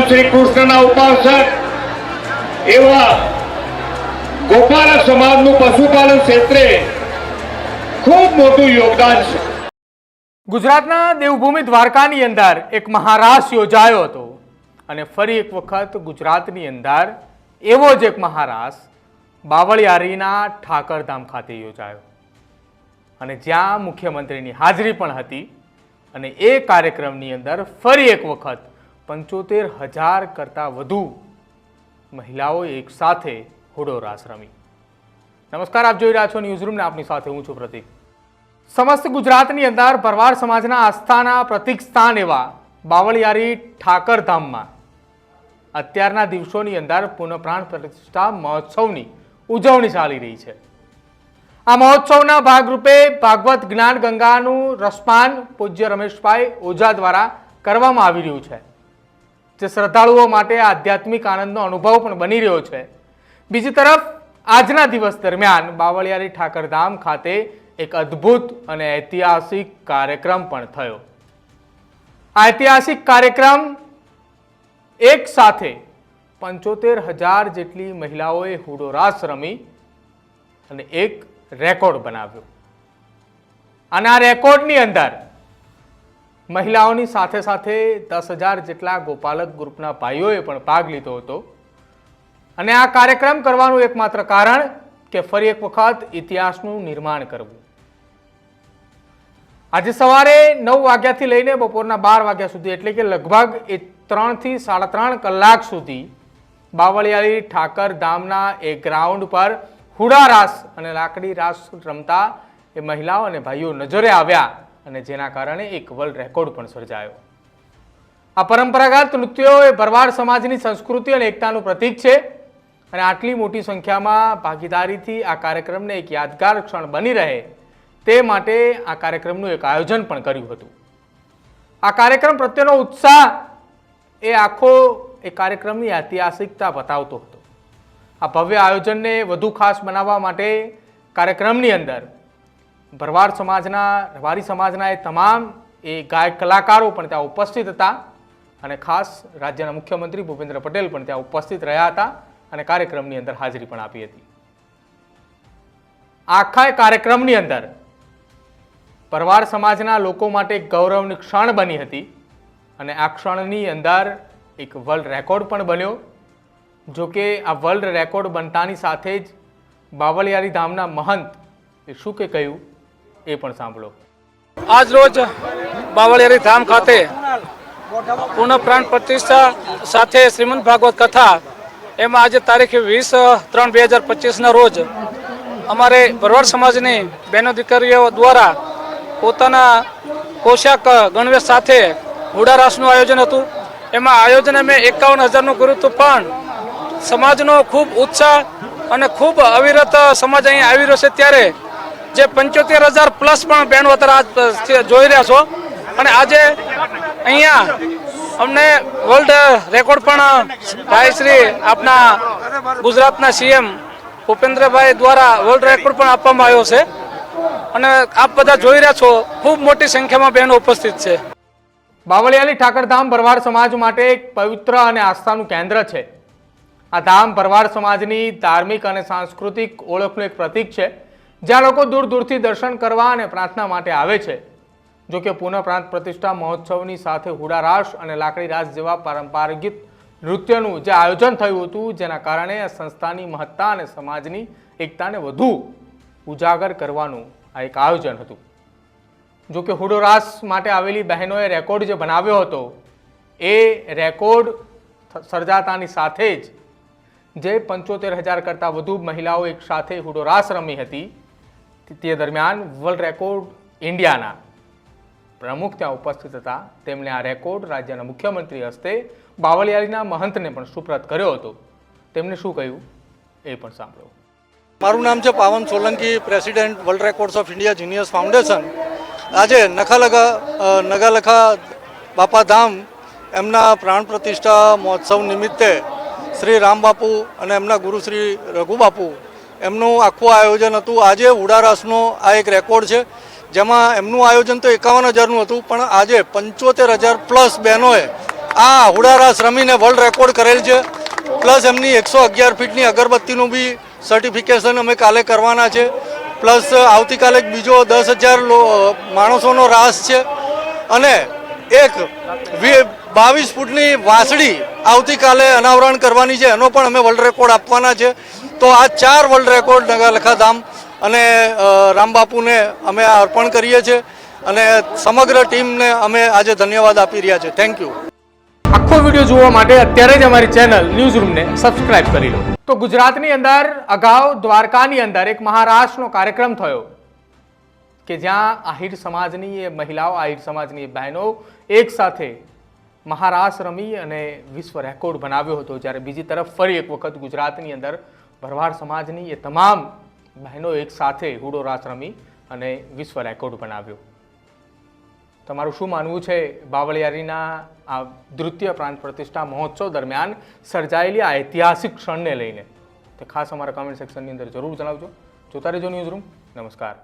श्री कृष्णना उपासक एवा गोपाल समाजનું પશુપાલન ક્ષેત્રે ખૂબ મોટું યોગદાન છે। ગુજરાતના દેવભૂમિ દ્વારકાની અંદર એક મહારાસ યોજાયો હતો અને ફરી એક વખત ગુજરાતની અંદર એવો જ એક મહારાસ બાવળિયારીના ઠાકરધામ ખાતે યોજાયો અને જ્યાં મુખ્યમંત્રીની હાજરી પણ હતી અને એ કાર્યક્રમની અંદર ફરી એક વખત 75,000 કરતાં વધુ મહિલાઓ એક સાથે હુડો રાસ રમી। નમસ્કાર, આપ જોઈ રહ્યા છો ન્યૂઝરૂમ ને આપની સાથે હું છું પ્રતિક। સમસ્ત ગુજરાતની અંદર ભરવાડ સમાજના આસ્થાના પ્રતિક સ્થાન એવા બાવળિયારી ઠાકરધામમાં અત્યારના દિવસોની અંદર પુનઃપ્રાણ પ્રતિષ્ઠા મહોત્સવની ઉજવણી ચાલી રહી છે। આ મહોત્સવના ભાગરૂપે ભાગવત જ્ઞાન ગંગાનું રસપાન પૂજ્ય રમેશભાઈ ઓઝા દ્વારા કરવામાં આવી રહ્યું છે, જે શ્રદ્ધાળુઓ માટે આધ્યાત્મિક આનંદનો અનુભવ પણ બની રહ્યો છે। બીજી તરફ આજના દિવસ દરમિયાન બાવળિયારી ઠાકરધામ ખાતે એક અદ્ભુત અને ઐતિહાસિક કાર્યક્રમ પણ થયો। આ ઐતિહાસિક કાર્યક્રમ એક સાથે 75,000 જેટલી મહિલાઓએ હુડો રાસ રમી અને એક રેકોર્ડ બનાવ્યો અને આ રેકોર્ડની અંદર મહિલાઓની સાથે સાથે 10,000 જેટલા ગોપાલક ગ્રુપના ભાઈઓએ પણ ભાગ લીધો હતો અને આ કાર્યક્રમ કરવાનું એકમાત્ર કારણ કે ફરી એક વખત ઇતિહાસનું નિર્માણ કરવું। આજે સવારે 9 વાગ્યાથી લઈને બપોરના 12 વાગ્યા સુધી એટલે કે લગભગ 3 થી 3.5 કલાક સુધી બાવળિયારી ઠાકરધામના એ ગ્રાઉન્ડ પર હુડા રાસ અને લાકડી રાસ રમતા એ મહિલાઓ અને ભાઈઓ નજરે આવ્યા અને જેના કારણે એક વર્લ્ડ રેકોર્ડ પણ સર્જાયો। આ પરંપરાગત નૃત્યો એ ભરવાડ સમાજની સંસ્કૃતિ અને એકતાનું પ્રતીક છે અને આટલી મોટી સંખ્યામાં ભાગીદારીથી આ કાર્યક્રમને એક યાદગાર ક્ષણ બની રહે તે માટે આ કાર્યક્રમનું એક આયોજન પણ કર્યું હતું। આ કાર્યક્રમ પ્રત્યેનો ઉત્સાહ એ આખો એ કાર્યક્રમની ઐતિહાસિકતા બતાવતો હતો। આ ભવ્ય આયોજનને વધુ ખાસ બનાવવા માટે કાર્યક્રમની અંદર ભરવાડ સમાજના રબારી સમાજના એ તમામ એ ગાયક કલાકારો પણ ત્યાં ઉપસ્થિત હતા અને ખાસ રાજ્યના મુખ્યમંત્રી ભૂપેન્દ્ર પટેલ પણ ત્યાં ઉપસ્થિત રહ્યા હતા અને કાર્યક્રમની અંદર હાજરી પણ આપી હતી। આખા કાર્યક્રમની અંદર ભરવાડ સમાજના લોકો માટે એક ગૌરવની ક્ષણ બની હતી અને આ ક્ષણની અંદર એક વર્લ્ડ રેકોર્ડ પણ બન્યો। જો કે આ વર્લ્ડ રેકોર્ડ બનતાની સાથે જ બાવળિયારી ધામના મહંત એ શું કે કહ્યું એ પણ સાંભળો। આજ રોજ બાવળિયારી ધામ ખાતે પુનઃ પ્રાણ પ્રતિષ્ઠા સાથે શ્રીમદ ભાગવત કથા એમાં આજે તારીખ 20/3/2025ના રોજ અમારે ભરવાડ સમાજની બહેનો દીકરીઓ દ્વારા પોતાના પોશાક ગણવેશ સાથે હુડા રાસનું આયોજન હતું। એમાં આયોજન અમે 51,000નું કર્યું હતું, પણ સમાજનો ખૂબ ઉત્સાહ અને ખૂબ અવિરત સમાજ અહીં આવી રહ્યો છે ત્યારે જે 75,000 પ્લસ પણ બહેનો અત્યારે જોઈ રહ્યા છો અને આજે અહીંયા અમને વર્લ્ડ રેકોર્ડ પણ ભાઈ શ્રી આપના ગુજરાતના સીએમ ભૂપેન્દ્રભાઈ દ્વારા વર્લ્ડ રેકોર્ડ પણ આપવામાં આવ્યો છે અને આપ બધા જોઈ રહ્યા છો ખૂબ મોટી સંખ્યામાં બહેનો ઉપસ્થિત છે। બાવળિયારી ઠાકરધામ ભરવાડ સમાજ માટે એક પવિત્ર અને આસ્થાનું કેન્દ્ર છે। આ ધામ ભરવાડ સમાજની ધાર્મિક અને સાંસ્કૃતિક ઓળખનું એક પ્રતીક છે, જ્યાં લોકો દૂર દૂરથી દર્શન કરવા અને પ્રાર્થના માટે આવે છે। જો કે પુનઃ પ્રાણ પ્રતિષ્ઠા મહોત્સવની સાથે હુડા રાસ અને લાકડી રાસ જેવા પારંપરિક નૃત્યનું જે આયોજન થયું હતું, જેના કારણે આ સંસ્થાની મહત્તા અને સમાજની એકતાને વધુ ઉજાગર કરવાનું આ એક આયોજન હતું। જો કે હુડો રાસ માટે આવેલી બહેનોએ રેકોર્ડ જે બનાવ્યો હતો એ રેકોર્ડ સર્જાતાની સાથે જ જે 75,000 કરતાં વધુ મહિલાઓ એક સાથે હુડો રાસ રમી હતી તે દરમિયાન વર્લ્ડ રેકોર્ડ ઇન્ડિયાના પ્રમુખ ત્યાં ઉપસ્થિત હતા। તેમણે આ રેકોર્ડ રાજ્યના મુખ્યમંત્રી હસ્તે બાવળિયારીના મહંતને પણ સુપ્રત કર્યો હતો। તેમણે શું કહ્યું એ પણ સાંભળો। મારું નામ છે પાવન Solanki, president world records of India genius foundation. આજે નગાલખા બાપા ધામ એમના પ્રાણ પ્રતિષ્ઠા મહોત્સવ નિમિત્તે શ્રી રામ બાપુ અને એમના ગુરુ શ્રી રઘુ બાપુ એમનું આખું આયોજન હતું। આજે હુડા રાસનો આ એક રેકોર્ડ છે, જેમાં એમનું આયોજન તો 51,000નું હતું, પણ આજે 75,000 પ્લસ બહેનોએ આ હુડારાસ રમીને વર્લ્ડ રેકોર્ડ કરેલ છે. પ્લસ એમની 111 ફીટની અગરબત્તીનું બી સર્ટિફિકેશન અમે કાલે કરવાના છે. પ્લસ આવતીકાલે એક બીજો 10,000 માણસોનો રાસ છે અને એક 22 ફૂટની વાંસળી આવતીકાલે અનાવરણ કરવાની છે, એનો પણ અમે વર્લ્ડ રેકોર્ડ આપવાના છે. તો આ 4 વર્લ્ડ રેકોર્ડ નગાલખા ધામ અને રામબાપુને અમે અર્પણ કરીએ છીએ અને સમગ્ર ટીમને અમે આજે ધન્યવાદ આપી રહ્યા છે. Thank you. આખો વિડીયો જોવા માટે અત્યારે જ અમારી ચેનલ ન્યૂઝ રૂમને સબસ્ક્રાઇબ કરી લો. તો ગુજરાતની અંદર અગાઉ દ્વારકાની અંદર એક મહારાષ્ટ્રનો કાર્યક્રમ થયો કે જ્યાં આહિર સમાજની એ મહિલાઓ, આહિર સમાજની એ બહેનો એક સાથે મહારાસ રમી અને વિશ્વ રેકોર્ડ બનાવ્યો હતો. જ્યારે બીજી તરફ ફરી એક વખત ગુજરાતની અંદર ભરવાડ સમાજની એ તમામ બહેનો એક સાથે હુડો રાસ રમી અને વિશ્વ રેકોર્ડ બનાવ્યો. તમારું શું માનવું છે બાવળિયારીના આ દ્વિતીય પ્રાંત પ્રતિષ્ઠા મહોત્સવ દરમિયાન સર્જાયેલી આ ઐતિહાસિક ક્ષણને લઈને? તે ખાસ અમારા કમેન્ટ સેક્શનની અંદર જરૂર જણાવજો. જોતા રહેજો ન્યૂઝ રૂમ. નમસ્કાર.